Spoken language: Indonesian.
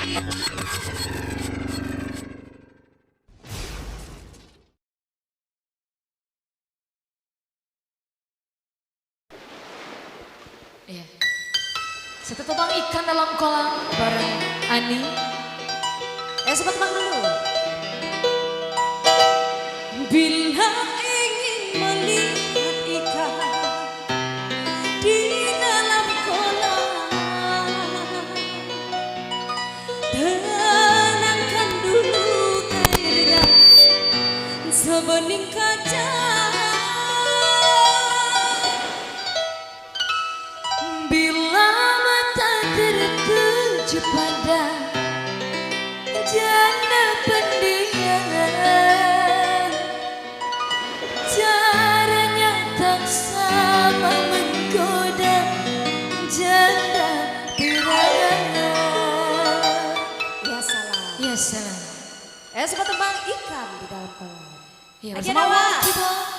Iya. Satu tebang ikan dalam kolam bareng Ani. Sempat tebang dulu. Bila ingin melihat ikan di dalam kolam, tenangkan dulu airnya sebening kaca. Bila mata tertuju pada janda pendiam, caranya tak sama menggoda janda piraga. Ya salah. Ya salam. Sempat tebang ikan di dalam kolam. Ya, Aja bersama Nawa. One People.